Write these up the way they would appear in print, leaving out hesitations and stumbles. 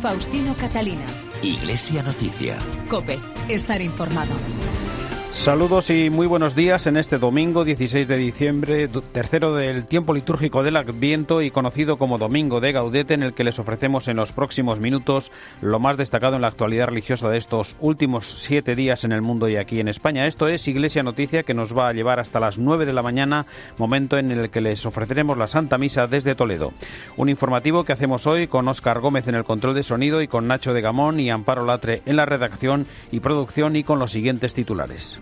Faustino Catalina. Iglesia Noticia. COPE. Estar informado. Saludos y muy buenos días en este domingo 16 de diciembre, tercero del tiempo litúrgico del Adviento y conocido como Domingo de Gaudete, en el que les ofrecemos en los próximos minutos lo más destacado en la actualidad religiosa de estos últimos 7 días en el mundo y aquí en España. Esto es Iglesia Noticia, que nos va a llevar hasta las 9 de la mañana, momento en el que les ofreceremos la Santa Misa desde Toledo. Un informativo que hacemos hoy con Óscar Gómez en el control de sonido y con Nacho de Gamón y Amparo Latre en la redacción y producción, y con los siguientes titulares.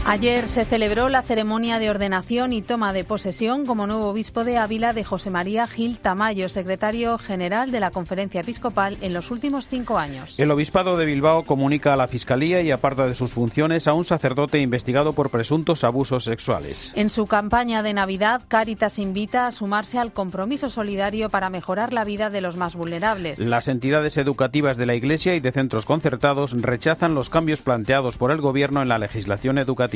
Ayer se celebró la ceremonia de ordenación y toma de posesión como nuevo obispo de Ávila de José María Gil Tamayo, secretario general de la Conferencia Episcopal en los últimos 5 años. El obispado de Bilbao comunica a la Fiscalía y aparta de sus funciones a un sacerdote investigado por presuntos abusos sexuales. En su campaña de Navidad, Cáritas invita a sumarse al compromiso solidario para mejorar la vida de los más vulnerables. Las entidades educativas de la Iglesia y de centros concertados rechazan los cambios planteados por el Gobierno en la legislación educativa.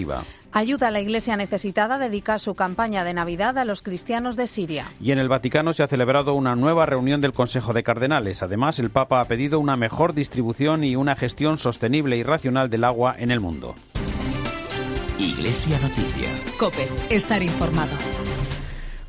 Ayuda a la Iglesia necesitada dedica su campaña de Navidad a los cristianos de Siria. Y en el Vaticano se ha celebrado una nueva reunión del Consejo de Cardenales. Además, el Papa ha pedido una mejor distribución y una gestión sostenible y racional del agua en el mundo. Iglesia Noticia. COPE. Estar informado.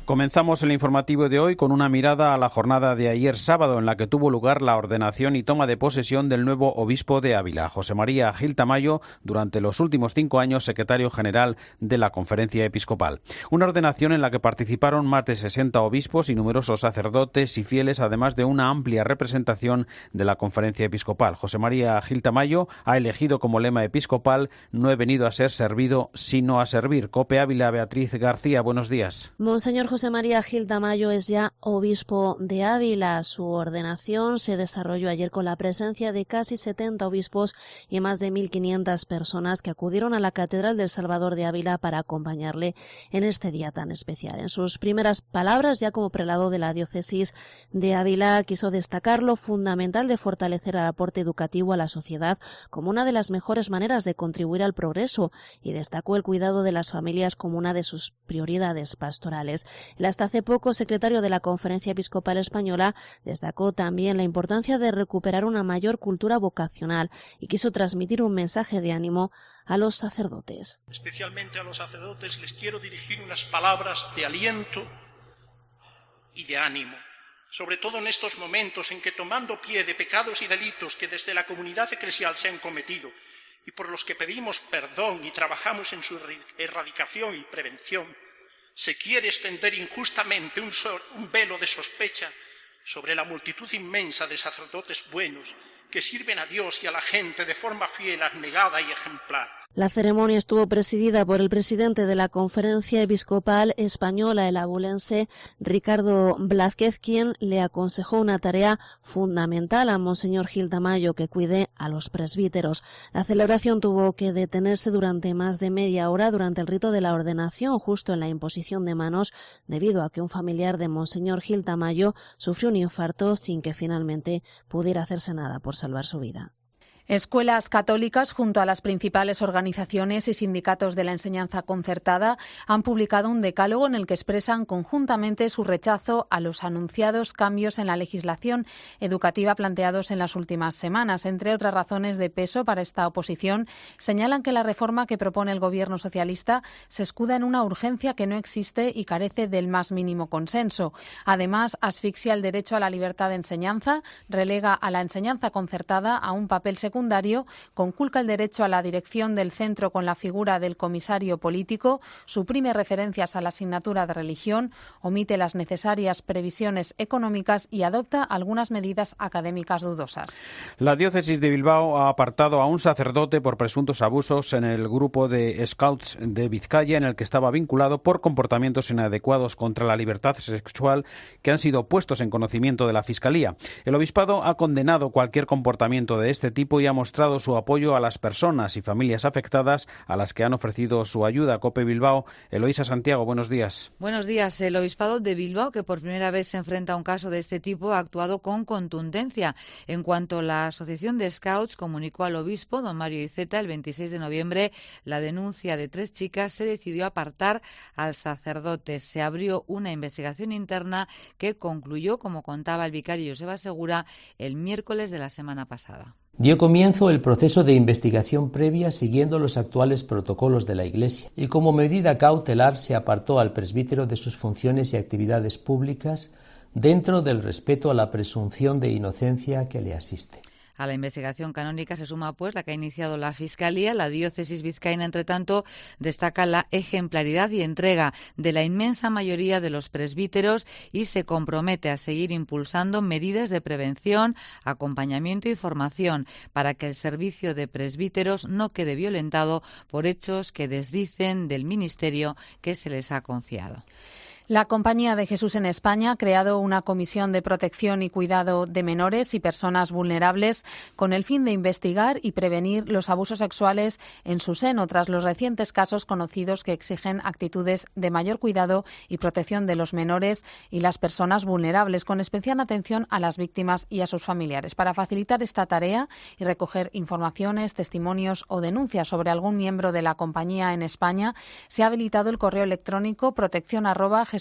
Comenzamos el informativo de hoy con una mirada a la jornada de ayer sábado, en la que tuvo lugar la ordenación y toma de posesión del nuevo obispo de Ávila, José María Gil Tamayo, durante los últimos 5 años secretario general de la Conferencia Episcopal. Una ordenación en la que participaron más de 60 obispos y numerosos sacerdotes y fieles, además de una amplia representación de la Conferencia Episcopal. José María Gil Tamayo ha elegido como lema episcopal: no he venido a ser servido, sino a servir. COPE Ávila, Beatriz García, buenos días. Monseñor José María Gil Tamayo es ya obispo de Ávila. Su ordenación se desarrolló ayer con la presencia de casi 70 obispos y más de 1.500 personas que acudieron a la Catedral del Salvador de Ávila para acompañarle en este día tan especial. En sus primeras palabras, ya como prelado de la diócesis de Ávila, quiso destacar lo fundamental de fortalecer el aporte educativo a la sociedad como una de las mejores maneras de contribuir al progreso, y destacó el cuidado de las familias como una de sus prioridades pastorales. El hasta hace poco secretario de la Conferencia Episcopal Española destacó también la importancia de recuperar una mayor cultura vocacional y quiso transmitir un mensaje de ánimo a los sacerdotes. Especialmente a los sacerdotes les quiero dirigir unas palabras de aliento y de ánimo, sobre todo en estos momentos en que, tomando pie de pecados y delitos que desde la comunidad eclesial se han cometido y por los que pedimos perdón y trabajamos en su erradicación y prevención, se quiere extender injustamente un velo de sospecha sobre la multitud inmensa de sacerdotes buenos que sirven a Dios y a la gente de forma fiel, abnegada y ejemplar. La ceremonia estuvo presidida por el presidente de la Conferencia Episcopal Española, el abulense Ricardo Blázquez, quien le aconsejó una tarea fundamental a Monseñor Gil Tamayo: que cuide a los presbíteros. La celebración tuvo que detenerse durante más de media hora durante el rito de la ordenación, justo en la imposición de manos, debido a que un familiar de Monseñor Gil Tamayo sufrió un infarto sin que finalmente pudiera hacerse nada por salvar su vida. Escuelas católicas, junto a las principales organizaciones y sindicatos de la enseñanza concertada, han publicado un decálogo en el que expresan conjuntamente su rechazo a los anunciados cambios en la legislación educativa planteados en las últimas semanas. Entre otras razones de peso para esta oposición, señalan que la reforma que propone el Gobierno socialista se escuda en una urgencia que no existe y carece del más mínimo consenso. Además, asfixia el derecho a la libertad de enseñanza, relega a la enseñanza concertada a un papel secundario, conculca el derecho a la dirección del centro con la figura del comisario político, suprime referencias a la asignatura de religión, omite las necesarias previsiones económicas y adopta algunas medidas académicas dudosas. La diócesis de Bilbao ha apartado a un sacerdote por presuntos abusos en el grupo de Scouts de Vizcaya, en el que estaba vinculado por comportamientos inadecuados contra la libertad sexual que han sido puestos en conocimiento de la Fiscalía. El obispado ha condenado cualquier comportamiento de este tipo y ha mostrado su apoyo a las personas y familias afectadas a las que han ofrecido su ayuda. COPE Bilbao, Eloísa Santiago, buenos días. Buenos días. El Obispado de Bilbao, que por primera vez se enfrenta a un caso de este tipo, ha actuado con contundencia. En cuanto la Asociación de Scouts comunicó al obispo, don Mario Iceta, el 26 de noviembre, la denuncia de 3 chicas, se decidió apartar al sacerdote. Se abrió una investigación interna que concluyó, como contaba el vicario Joseba Segura, el miércoles de la semana pasada. Dio comienzo el proceso de investigación previa siguiendo los actuales protocolos de la Iglesia y como medida cautelar se apartó al presbítero de sus funciones y actividades públicas dentro del respeto a la presunción de inocencia que le asiste. A la investigación canónica se suma, pues, la que ha iniciado la Fiscalía. La diócesis vizcaína, entre tanto, destaca la ejemplaridad y entrega de la inmensa mayoría de los presbíteros y se compromete a seguir impulsando medidas de prevención, acompañamiento y formación para que el servicio de presbíteros no quede violentado por hechos que desdicen del ministerio que se les ha confiado. La Compañía de Jesús en España ha creado una comisión de protección y cuidado de menores y personas vulnerables con el fin de investigar y prevenir los abusos sexuales en su seno, tras los recientes casos conocidos que exigen actitudes de mayor cuidado y protección de los menores y las personas vulnerables, con especial atención a las víctimas y a sus familiares. Para facilitar esta tarea y recoger informaciones, testimonios o denuncias sobre algún miembro de la Compañía en España, se ha habilitado el correo electrónico protección@jesuitas.es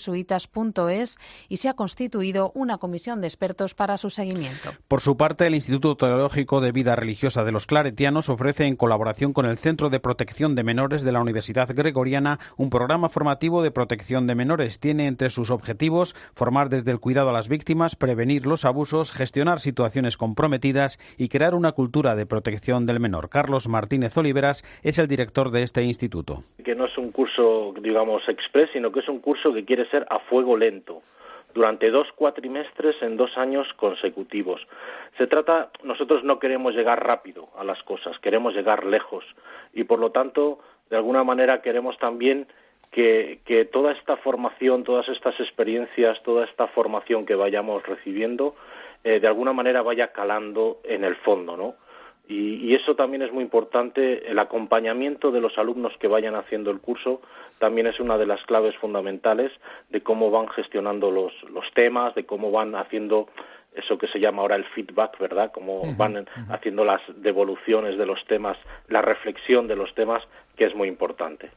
y se ha constituido una comisión de expertos para su seguimiento. Por su parte, el Instituto Teológico de Vida Religiosa de los Claretianos ofrece, en colaboración con el Centro de Protección de Menores de la Universidad Gregoriana, un programa formativo de protección de menores. Tiene entre sus objetivos formar desde el cuidado a las víctimas, prevenir los abusos, gestionar situaciones comprometidas y crear una cultura de protección del menor. Carlos Martínez Oliveras es el director de este instituto. Que no es un curso, digamos, express, sino que es un curso que quiere ser a fuego lento, durante 2 cuatrimestres en 2 años consecutivos. Nosotros no queremos llegar rápido a las cosas, queremos llegar lejos y por lo tanto, de alguna manera queremos también que toda esta formación, todas estas experiencias, toda esta formación que vayamos recibiendo, de alguna manera vaya calando en el fondo, ¿no? Y eso también es muy importante. El acompañamiento de los alumnos que vayan haciendo el curso también es una de las claves fundamentales de cómo van gestionando los temas, de cómo van haciendo eso que se llama ahora el feedback, ¿verdad? Cómo van haciendo las devoluciones de los temas, la reflexión de los temas, que es muy importante.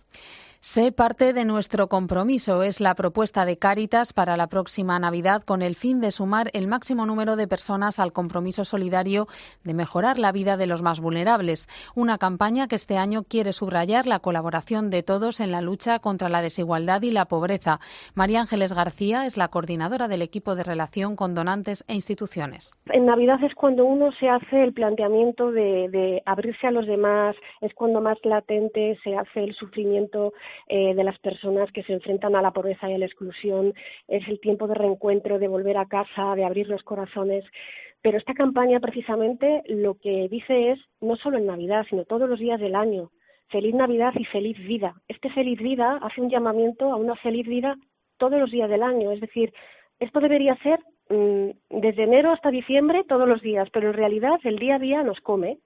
Sé parte de nuestro compromiso. Es la propuesta de Cáritas para la próxima Navidad, con el fin de sumar el máximo número de personas al compromiso solidario de mejorar la vida de los más vulnerables. Una campaña que este año quiere subrayar la colaboración de todos en la lucha contra la desigualdad y la pobreza. María Ángeles García es la coordinadora del equipo de relación con donantes e instituciones. En Navidad es cuando uno se hace el planteamiento de abrirse a los demás, es cuando más latente se hace el sufrimiento de las personas que se enfrentan a la pobreza y a la exclusión. Es el tiempo de reencuentro, de volver a casa, de abrir los corazones. Pero esta campaña precisamente lo que dice es, no solo en Navidad, sino todos los días del año, feliz Navidad y feliz vida. Este feliz vida hace un llamamiento a una feliz vida todos los días del año. Es decir, esto debería ser desde enero hasta diciembre todos los días, pero en realidad el día a día nos come.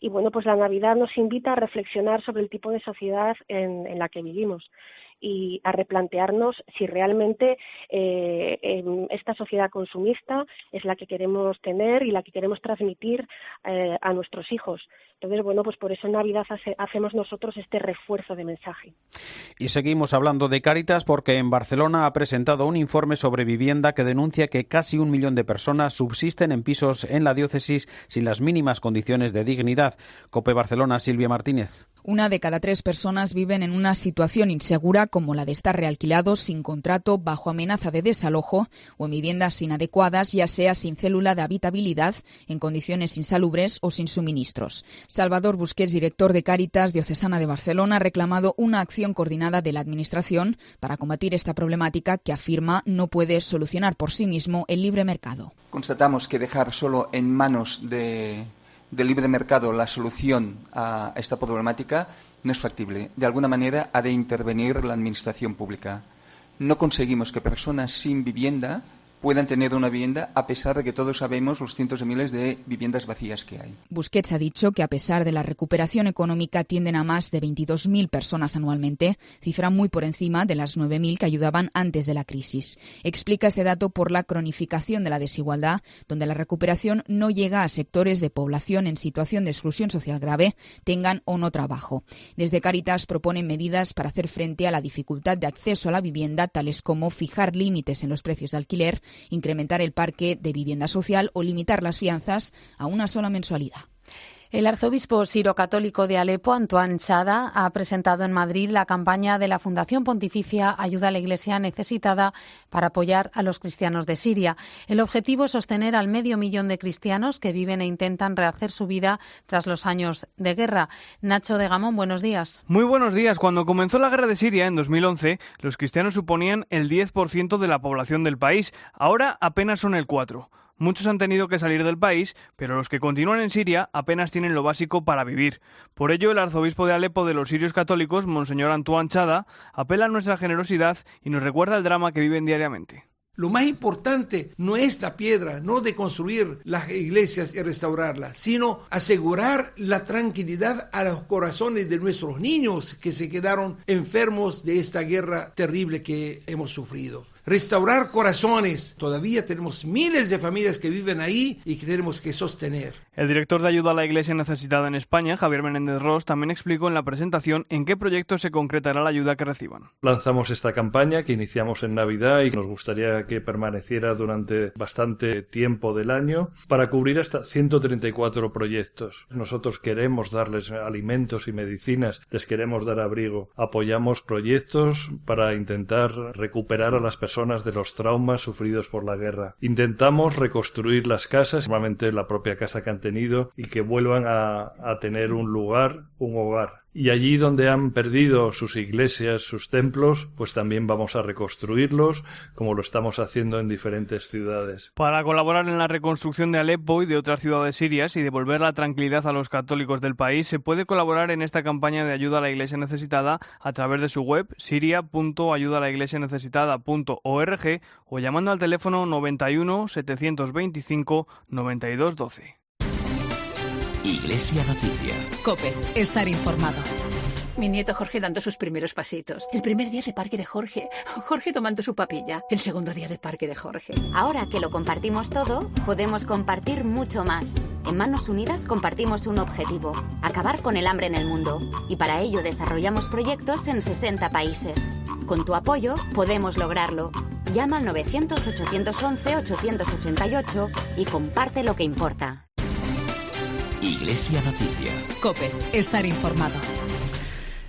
Y bueno, pues la Navidad nos invita a reflexionar sobre el tipo de sociedad en la que vivimos y a replantearnos si realmente esta sociedad consumista es la que queremos tener y la que queremos transmitir a nuestros hijos. Entonces, bueno, pues por eso en Navidad hacemos nosotros este refuerzo de mensaje. Y seguimos hablando de Cáritas porque en Barcelona ha presentado un informe sobre vivienda que denuncia que casi 1 millón de personas subsisten en pisos en la diócesis sin las mínimas condiciones de dignidad. COPE Barcelona, Silvia Martínez. 1 de cada 3 personas viven en una situación insegura, como la de estar realquilados sin contrato, bajo amenaza de desalojo o en viviendas inadecuadas, ya sea sin célula de habitabilidad, en condiciones insalubres o sin suministros. Salvador Busquets, director de Cáritas Diocesana de Barcelona, ha reclamado una acción coordinada de la Administración para combatir esta problemática que, afirma, no puede solucionar por sí mismo el libre mercado. Constatamos que dejar solo en manos del libre mercado la solución a esta problemática no es factible. De alguna manera ha de intervenir la administración pública. No conseguimos que personas sin vivienda puedan tener una vivienda, a pesar de que todos sabemos los cientos de miles de viviendas vacías que hay. Busquets ha dicho que a pesar de la recuperación económica tienden a más de 22.000 personas anualmente, cifra muy por encima de las 9.000 que ayudaban antes de la crisis. Explica este dato por la cronificación de la desigualdad, donde la recuperación no llega a sectores de población en situación de exclusión social grave, tengan o no trabajo. Desde Cáritas proponen medidas para hacer frente a la dificultad de acceso a la vivienda, tales como fijar límites en los precios de alquiler, incrementar el parque de vivienda social o limitar las fianzas a una sola mensualidad. El arzobispo sirocatólico de Alepo, Antoine Chada, ha presentado en Madrid la campaña de la Fundación Pontificia Ayuda a la Iglesia Necesitada para apoyar a los cristianos de Siria. El objetivo es sostener al 500.000 de cristianos que viven e intentan rehacer su vida tras los años de guerra. Nacho de Gamón, buenos días. Muy buenos días. Cuando comenzó la guerra de Siria en 2011, los cristianos suponían el 10% de la población del país. Ahora apenas son el 4%. Muchos han tenido que salir del país, pero los que continúan en Siria apenas tienen lo básico para vivir. Por ello, el arzobispo de Alepo de los sirios católicos, Monseñor Antoine Chada, apela a nuestra generosidad y nos recuerda el drama que viven diariamente. Lo más importante no es la piedra, no de construir las iglesias y restaurarlas, sino asegurar la tranquilidad a los corazones de nuestros niños que se quedaron enfermos de esta guerra terrible que hemos sufrido. Restaurar corazones. Todavía tenemos miles de familias que viven ahí y que tenemos que sostener. El director de Ayuda a la Iglesia Necesitada en España, Javier Menéndez Ros, también explicó en la presentación en qué proyectos se concretará la ayuda que reciban. Lanzamos esta campaña que iniciamos en Navidad y nos gustaría que permaneciera durante bastante tiempo del año para cubrir hasta 134 proyectos. Nosotros queremos darles alimentos y medicinas, les queremos dar abrigo. Apoyamos proyectos para intentar recuperar a las personas de los traumas sufridos por la guerra. Intentamos reconstruir las casas, normalmente la propia casa que han tenido, y que vuelvan a tener un lugar, un hogar. Y allí donde han perdido sus iglesias, sus templos, pues también vamos a reconstruirlos, como lo estamos haciendo en diferentes ciudades. Para colaborar en la reconstrucción de Alepo y de otras ciudades sirias y devolver la tranquilidad a los católicos del país, se puede colaborar en esta campaña de ayuda a la Iglesia Necesitada a través de su web siria.ayudalaiglesianecesitada.org o llamando al teléfono 91 725 92 12. Iglesia Noticia. COPE. Estar informado. Mi nieto Jorge dando sus primeros pasitos. El primer día de parque de Jorge. Jorge tomando su papilla. El segundo día de parque de Jorge. Ahora que lo compartimos todo, podemos compartir mucho más. En Manos Unidas compartimos un objetivo: acabar con el hambre en el mundo. Y para ello desarrollamos proyectos en 60 países. Con tu apoyo podemos lograrlo. Llama al 900-811-888 y comparte lo que importa. Iglesia Noticia. COPE. Estar informado.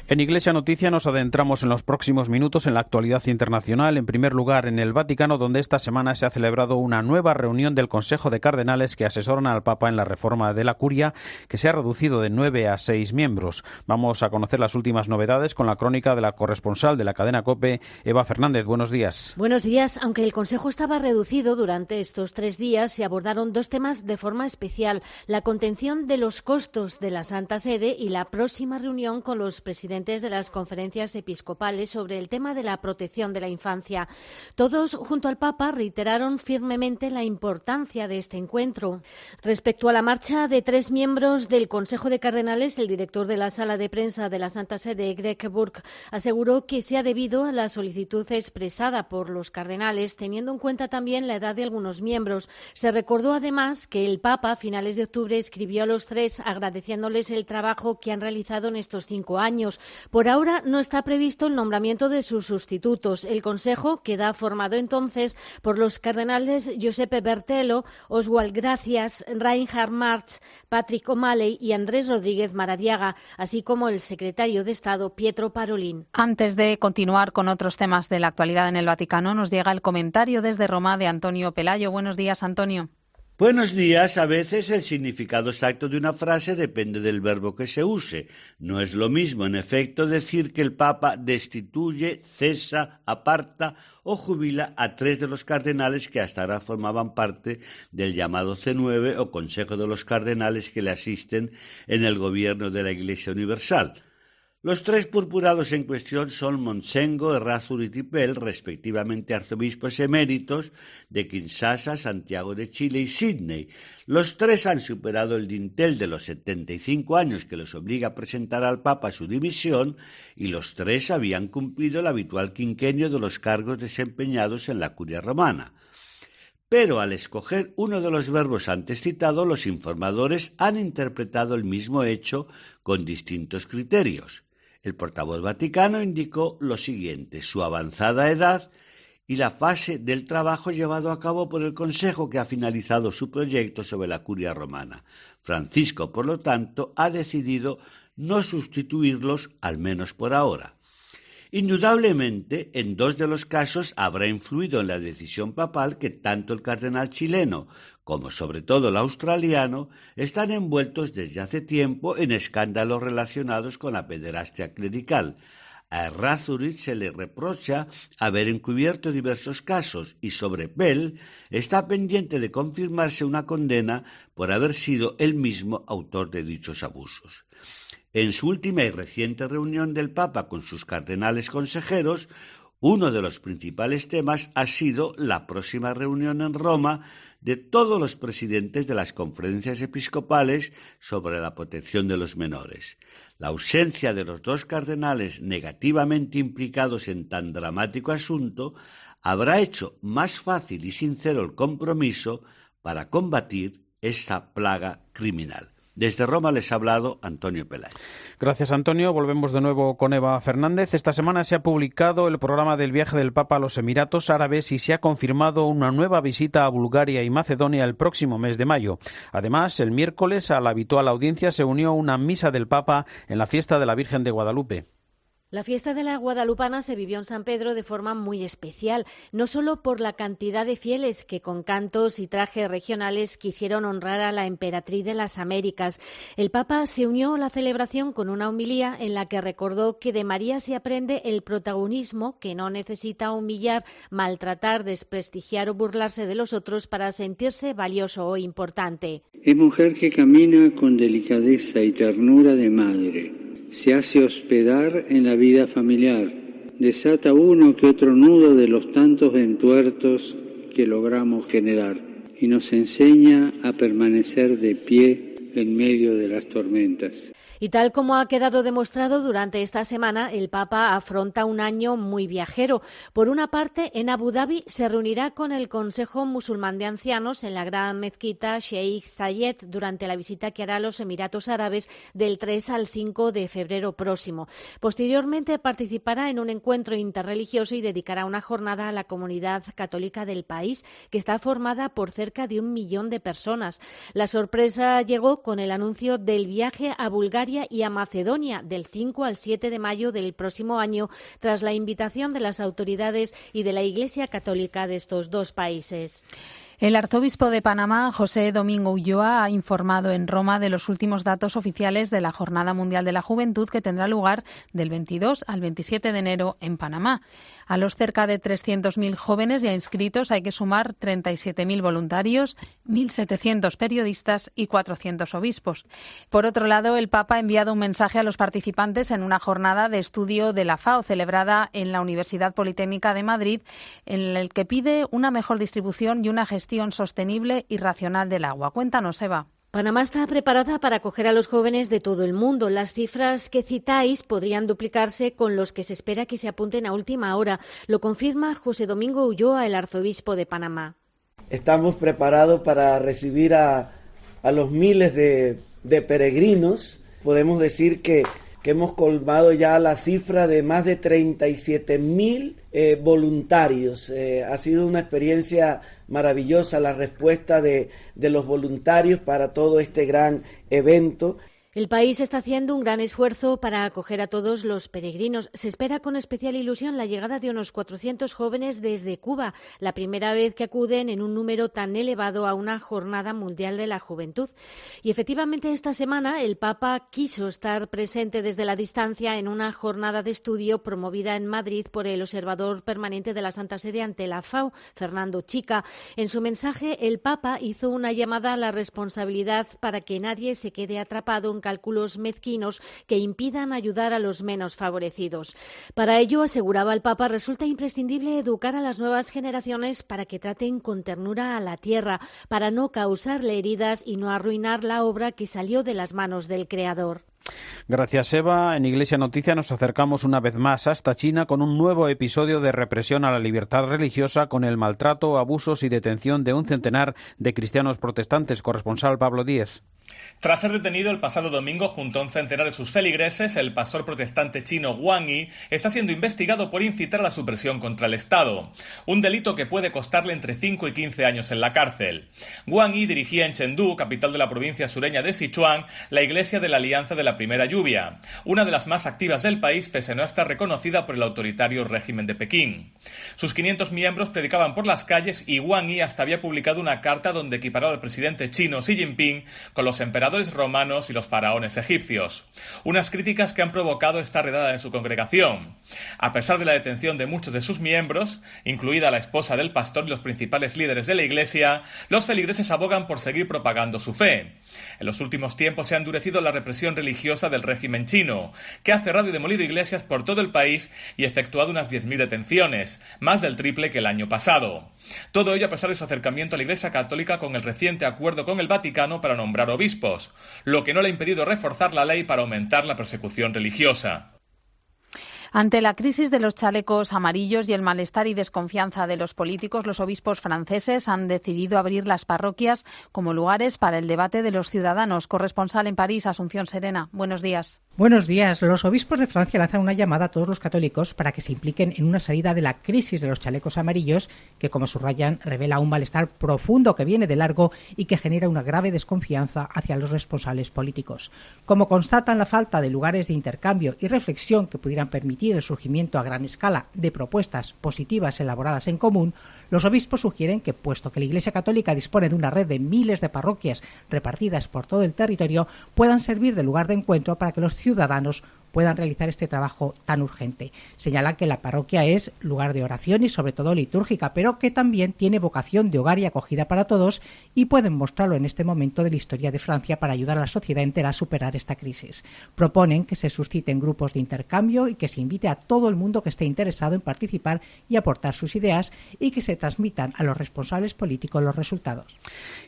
En Iglesia Noticia nos adentramos en los próximos minutos en la actualidad internacional. En primer lugar, en el Vaticano, donde esta semana se ha celebrado una nueva reunión del Consejo de Cardenales que asesoran al Papa en la reforma de la Curia, que se ha reducido de 9 a 6 miembros. Vamos a conocer las últimas novedades con la crónica de la corresponsal de la cadena COPE, Eva Fernández. Buenos días. Buenos días. Aunque el Consejo estaba reducido durante estos 3 días, se abordaron 2 temas de forma especial: la contención de los costos de la Santa Sede y la próxima reunión con los presidentes de las conferencias episcopales sobre el tema de la protección de la infancia. Todos, junto al Papa, reiteraron firmemente la importancia de este encuentro. Respecto a la marcha de 3 miembros del Consejo de Cardenales, el director de la sala de prensa de la Santa Sede, Greg Burke, aseguró que se ha debido a la solicitud expresada por los cardenales, teniendo en cuenta también la edad de algunos miembros. Se recordó además que el Papa, a finales de octubre, escribió a los 3 agradeciéndoles el trabajo que han realizado en estos 5 años. Por ahora no está previsto el nombramiento de sus sustitutos. El Consejo queda formado entonces por los cardenales Giuseppe Bertelo, Oswald Gracias, Reinhard Marx, Patrick O'Malley y Andrés Rodríguez Maradiaga, así como el secretario de Estado Pietro Parolin. Antes de continuar con otros temas de la actualidad en el Vaticano, nos llega el comentario desde Roma de Antonio Pelayo. Buenos días, Antonio. Buenos días. A veces el significado exacto de una frase depende del verbo que se use. No es lo mismo, en efecto, decir que el Papa destituye, cesa, aparta o jubila a 3 de los cardenales que hasta ahora formaban parte del llamado C9 o Consejo de los Cardenales que le asisten en el gobierno de la Iglesia Universal. Los tres purpurados en cuestión son Monsengo, Errázuriz y Pell, respectivamente arzobispos eméritos de Kinshasa, Santiago de Chile y Sídney. Los tres han superado el dintel de los 75 años que les obliga a presentar al Papa su dimisión, y los tres habían cumplido el habitual quinquenio de los cargos desempeñados en la Curia Romana. Pero al escoger uno de los verbos antes citados, los informadores han interpretado el mismo hecho con distintos criterios. El portavoz vaticano indicó lo siguiente: su avanzada edad y la fase del trabajo llevado a cabo por el Consejo, que ha finalizado su proyecto sobre la Curia Romana. Francisco, por lo tanto, ha decidido no sustituirlos, al menos por ahora. Indudablemente, en dos de los casos habrá influido en la decisión papal que tanto el cardenal chileno como sobre todo el australiano están envueltos desde hace tiempo en escándalos relacionados con la pederastia clerical. A Errázuriz se le reprocha haber encubierto diversos casos y sobre Pell está pendiente de confirmarse una condena por haber sido él mismo autor de dichos abusos. En su última y reciente reunión del Papa con sus cardenales consejeros, uno de los principales temas ha sido la próxima reunión en Roma de todos los presidentes de las conferencias episcopales sobre la protección de los menores. La ausencia de los dos cardenales negativamente implicados en tan dramático asunto habrá hecho más fácil y sincero el compromiso para combatir esta plaga criminal. Desde Roma les ha hablado Antonio Pelay. Gracias, Antonio. Volvemos de nuevo con Eva Fernández. Esta semana se ha publicado el programa del viaje del Papa a los Emiratos Árabes y se ha confirmado una nueva visita a Bulgaria y Macedonia el próximo mes de mayo. Además, el miércoles a la habitual audiencia se unió una misa del Papa en la fiesta de la Virgen de Guadalupe. La fiesta de la Guadalupana se vivió en San Pedro de forma muy especial, no solo por la cantidad de fieles que con cantos y trajes regionales quisieron honrar a la emperatriz de las Américas. El Papa se unió a la celebración con una homilía en la que recordó que de María se aprende el protagonismo, que no necesita humillar, maltratar, desprestigiar o burlarse de los otros para sentirse valioso o importante. Es mujer que camina con delicadeza y ternura de madre. Se hace hospedar en la vida familiar, desata uno que otro nudo de los tantos entuertos que logramos generar y nos enseña a permanecer de pie en medio de las tormentas. Y tal como ha quedado demostrado durante esta semana, el Papa afronta un año muy viajero. Por una parte, en Abu Dhabi se reunirá con el Consejo Musulmán de Ancianos en la gran mezquita Sheikh Zayed durante la visita que hará a los Emiratos Árabes del 3 al 5 de febrero próximo. Posteriormente participará en un encuentro interreligioso y dedicará una jornada a la comunidad católica del país, que está formada por cerca de 1 millón de personas. La sorpresa llegó con el anuncio del viaje a Bulgaria y a Macedonia del 5 al 7 de mayo del próximo año, tras la invitación de las autoridades y de la Iglesia Católica de estos dos países. El arzobispo de Panamá, José Domingo Ulloa, ha informado en Roma de los últimos datos oficiales de la Jornada Mundial de la Juventud, que tendrá lugar del 22 al 27 de enero en Panamá. A los cerca de 300.000 jóvenes ya inscritos hay que sumar 37.000 voluntarios, 1.700 periodistas y 400 obispos. Por otro lado, el Papa ha enviado un mensaje a los participantes en una jornada de estudio de la FAO celebrada en la Universidad Politécnica de Madrid, en el que pide una mejor distribución y una gestión sostenible y racional del agua. Cuéntanos, Eva. Panamá está preparada para acoger a los jóvenes de todo el mundo. Las cifras que citáis podrían duplicarse con los que se espera que se apunten a última hora. Lo confirma José Domingo Ulloa, el arzobispo de Panamá. Estamos preparados para recibir a los miles de peregrinos. Podemos decir que hemos colmado ya la cifra de más de 37.000 voluntarios. Ha sido una experiencia maravillosa la respuesta de los voluntarios para todo este gran evento. El país está haciendo un gran esfuerzo para acoger a todos los peregrinos. Se espera con especial ilusión la llegada de unos 400 jóvenes desde Cuba, la primera vez que acuden en un número tan elevado a una Jornada Mundial de la Juventud. Y efectivamente esta semana el Papa quiso estar presente desde la distancia en una jornada de estudio promovida en Madrid por el observador permanente de la Santa Sede ante la FAO, Fernando Chica. En su mensaje, el Papa hizo una llamada a la responsabilidad para que nadie se quede atrapado en cálculos mezquinos que impidan ayudar a los menos favorecidos. Para ello, aseguraba el Papa, resulta imprescindible educar a las nuevas generaciones para que traten con ternura a la tierra, para no causarle heridas y no arruinar la obra que salió de las manos del Creador. Gracias, Eva. En Iglesia Noticia nos acercamos una vez más hasta China con un nuevo episodio de represión a la libertad religiosa con el maltrato, abusos y detención de un centenar de cristianos protestantes. Corresponsal Pablo Díez. Tras ser detenido el pasado domingo junto a un centenar de sus feligreses, el pastor protestante chino Wang Yi está siendo investigado por incitar a la supresión contra el Estado, un delito que puede costarle entre 5 y 15 años en la cárcel. Wang Yi dirigía en Chengdu, capital de la provincia sureña de Sichuan, la iglesia de la Alianza de la Primera Lluvia, una de las más activas del país pese a no estar reconocida por el autoritario régimen de Pekín. Sus 500 miembros predicaban por las calles y Wang Yi hasta había publicado una carta donde equiparaba al presidente chino Xi Jinping con los emperadores romanos y los faraones egipcios. Unas críticas que han provocado esta redada en su congregación. A pesar de la detención de muchos de sus miembros, incluida la esposa del pastor y los principales líderes de la iglesia, los feligreses abogan por seguir propagando su fe. En los últimos tiempos se ha endurecido la represión religiosa del régimen chino, que ha cerrado y demolido iglesias por todo el país y efectuado unas 10.000 detenciones, más del triple que el año pasado. Todo ello a pesar de su acercamiento a la Iglesia Católica con el reciente acuerdo con el Vaticano para nombrar obispos, lo que no le ha impedido reforzar la ley para aumentar la persecución religiosa. Ante la crisis de los chalecos amarillos y el malestar y desconfianza de los políticos, los obispos franceses han decidido abrir las parroquias como lugares para el debate de los ciudadanos. Corresponsal en París, Asunción Serena. Buenos días. Buenos días. Los obispos de Francia lanzan una llamada a todos los católicos para que se impliquen en una salida de la crisis de los chalecos amarillos, que, como subrayan, revela un malestar profundo que viene de largo y que genera una grave desconfianza hacia los responsables políticos. Como constatan la falta de lugares de intercambio y reflexión que pudieran permitir el surgimiento a gran escala de propuestas positivas elaboradas en común, los obispos sugieren que, puesto que la Iglesia Católica dispone de una red de miles de parroquias repartidas por todo el territorio, puedan servir de lugar de encuentro para que los ciudadanos puedan realizar este trabajo tan urgente. Señalan que la parroquia es lugar de oración y sobre todo litúrgica, pero que también tiene vocación de hogar y acogida para todos, y pueden mostrarlo en este momento de la historia de Francia para ayudar a la sociedad entera a superar esta crisis. Proponen que se susciten grupos de intercambio y que se invite a todo el mundo que esté interesado en participar y aportar sus ideas, y que se transmitan a los responsables políticos los resultados.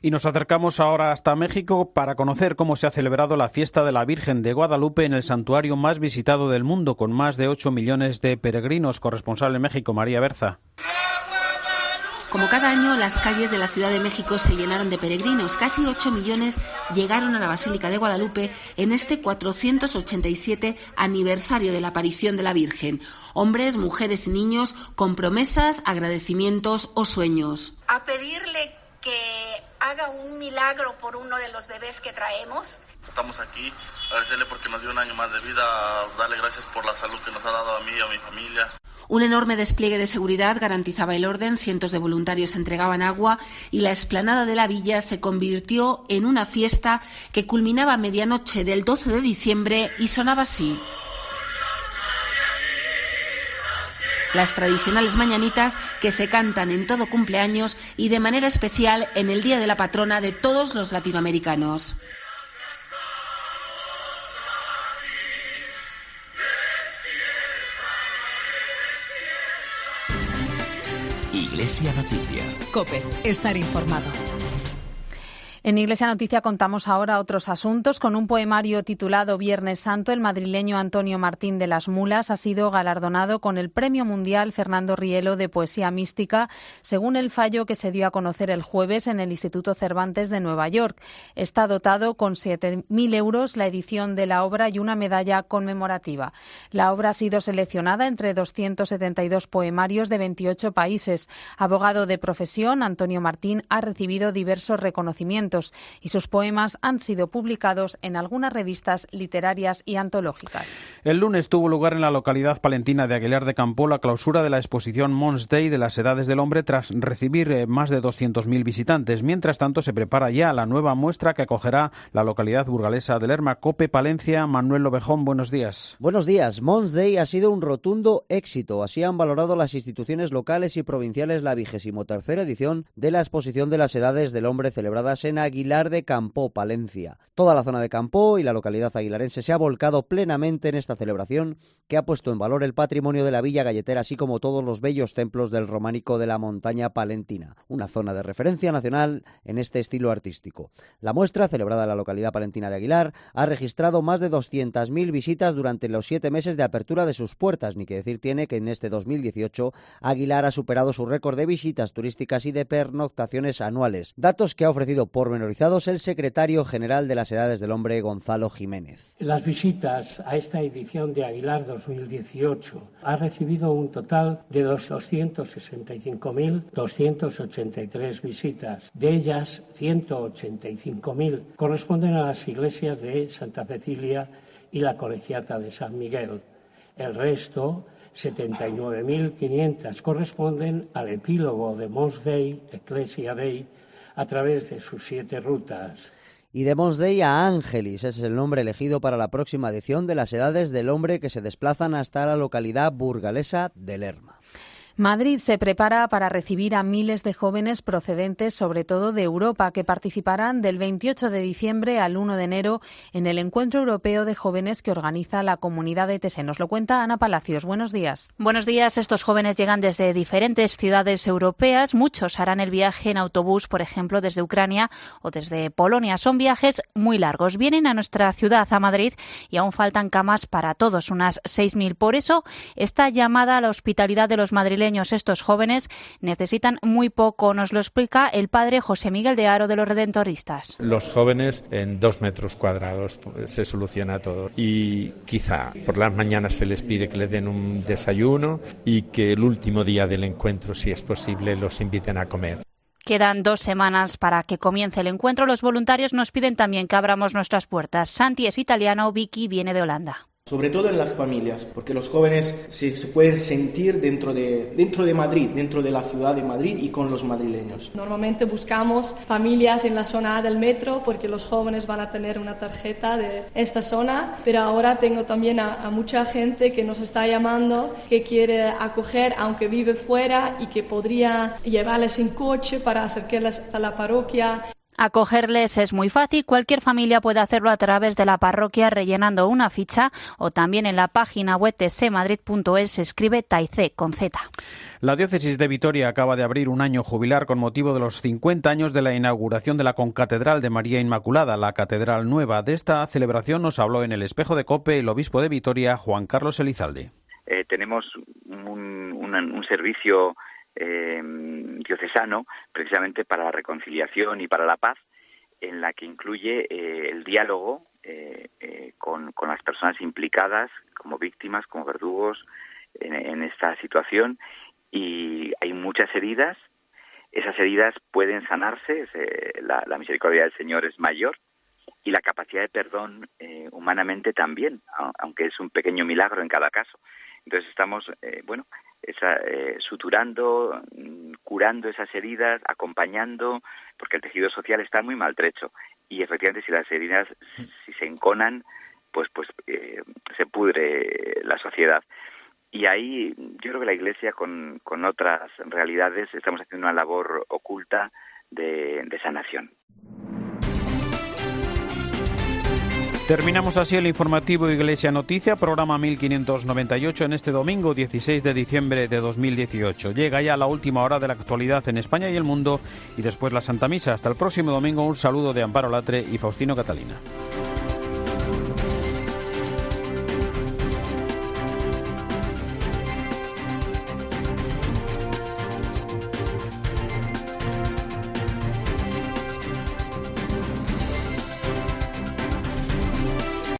Y nos acercamos ahora hasta México para conocer cómo se ha celebrado la fiesta de la Virgen de Guadalupe en el santuario más visitado del mundo, con más de 8 millones de peregrinos. Corresponsal en México, María Berza. Como cada año, las calles de la Ciudad de México se llenaron de peregrinos. Casi 8 millones llegaron a la Basílica de Guadalupe en este 487 aniversario de la aparición de la Virgen. Hombres, mujeres y niños con promesas, agradecimientos o sueños. A pedirle que haga un milagro por uno de los bebés que traemos. Estamos aquí, agradecerle porque nos dio un año más de vida, darle gracias por la salud que nos ha dado a mí y a mi familia. Un enorme despliegue de seguridad garantizaba el orden, cientos de voluntarios entregaban agua y la explanada de la villa se convirtió en una fiesta que culminaba a medianoche del 12 de diciembre y sonaba así. Las tradicionales mañanitas que se cantan en todo cumpleaños y de manera especial en el Día de la Patrona de todos los latinoamericanos. Iglesia Noticia. COPE. Estar informado. En Iglesia Noticia contamos ahora otros asuntos. Con un poemario titulado Viernes Santo, el madrileño Antonio Martín de las Mulas ha sido galardonado con el Premio Mundial Fernando Rielo de Poesía Mística, según el fallo que se dio a conocer el jueves en el Instituto Cervantes de Nueva York. Está dotado con 7.000 euros la edición de la obra y una medalla conmemorativa. La obra ha sido seleccionada entre 272 poemarios de 28 países. Abogado de profesión, Antonio Martín ha recibido diversos reconocimientos y sus poemas han sido publicados en algunas revistas literarias y antológicas. El lunes tuvo lugar en la localidad palentina de Aguilar de Campoo la clausura de la exposición Mons Dei de las Edades del Hombre tras recibir más de 200.000 visitantes. Mientras tanto, se prepara ya la nueva muestra que acogerá la localidad burgalesa de Lerma. COPE Palencia, Manuel Lovejón, buenos días. Buenos días. Mons Dei ha sido un rotundo éxito. Así han valorado las instituciones locales y provinciales la 23ª edición de la exposición de las Edades del Hombre celebradas en Aguilar de Campó, Palencia. Toda la zona de Campó y la localidad aguilarense se ha volcado plenamente en esta celebración que ha puesto en valor el patrimonio de la Villa Galletera, así como todos los bellos templos del románico de la montaña palentina, una zona de referencia nacional en este estilo artístico. La muestra, celebrada en la localidad palentina de Aguilar, ha registrado más de 200.000 visitas durante los 7 meses de apertura de sus puertas, ni que decir tiene que en este 2018 Aguilar ha superado su récord de visitas turísticas y de pernoctaciones anuales, datos que ha ofrecido pormenorizados el secretario general de las Edades del Hombre, Gonzalo Jiménez. Las visitas a esta edición de Aguilar 2018 ha recibido un total de 265.283 visitas. De ellas, 185.000 corresponden a las iglesias de Santa Cecilia y la Colegiata de San Miguel. El resto, 79.500, corresponden al epílogo de Mons Dei, Ecclesia Dei, a través de sus 7 rutas. Y de Mons Dei a Ángelis, ese es el nombre elegido para la próxima edición de las Edades del Hombre, que se desplazan hasta la localidad burgalesa de Lerma. Madrid se prepara para recibir a miles de jóvenes procedentes sobre todo de Europa que participarán del 28 de diciembre al 1 de enero en el Encuentro Europeo de Jóvenes que organiza la Comunidad de ETS. Nos lo cuenta Ana Palacios. Buenos días. Buenos días. Estos jóvenes llegan desde diferentes ciudades europeas. Muchos harán el viaje en autobús, por ejemplo, desde Ucrania o desde Polonia. Son viajes muy largos. Vienen a nuestra ciudad, a Madrid, y aún faltan camas para todos, unas 6.000. Por eso, esta llamada a la hospitalidad de los madrileños. Estos jóvenes necesitan muy poco, nos lo explica el padre José Miguel de Haro de los Redentoristas. Los jóvenes en 2 metros cuadrados se soluciona todo y quizá por las mañanas se les pide que les den un desayuno y que el último día del encuentro, si es posible, los inviten a comer. Quedan 2 semanas para que comience el encuentro. Los voluntarios nos piden también que abramos nuestras puertas. Santi es italiano, Vicky viene de Holanda. Sobre todo en las familias, porque los jóvenes se pueden sentir dentro de Madrid, dentro de la ciudad de Madrid y con los madrileños. Normalmente buscamos familias en la zona A del metro porque los jóvenes van a tener una tarjeta de esta zona, pero ahora tengo también a mucha gente que nos está llamando, que quiere acoger aunque vive fuera y que podría llevarles en coche para acercarles a la parroquia. Acogerles es muy fácil, cualquier familia puede hacerlo a través de la parroquia rellenando una ficha o también en la página web de tcmadrid.es se escribe Taizé con Z. La diócesis de Vitoria acaba de abrir un año jubilar con motivo de los 50 años de la inauguración de la concatedral de María Inmaculada, la catedral nueva. De esta celebración nos habló en el Espejo de COPE el obispo de Vitoria, Juan Carlos Elizalde. Tenemos un servicio diocesano precisamente para la reconciliación y para la paz, en la que incluye el diálogo con las personas implicadas como víctimas, como verdugos en esta situación, y hay muchas heridas. Esas heridas pueden sanarse, la misericordia del Señor es mayor y la capacidad de perdón humanamente también, aunque es un pequeño milagro en cada caso. Entonces estamos, suturando, curando esas heridas, acompañando, porque el tejido social está muy maltrecho y efectivamente si las heridas si se enconan, pues se pudre la sociedad. Y ahí yo creo que la Iglesia con otras realidades estamos haciendo una labor oculta de sanación. Terminamos así el informativo Iglesia Noticia, programa 1598 en este domingo 16 de diciembre de 2018. Llega ya la última hora de la actualidad en España y el mundo y después la Santa Misa. Hasta el próximo domingo, un saludo de Amparo Latre y Faustino Catalina.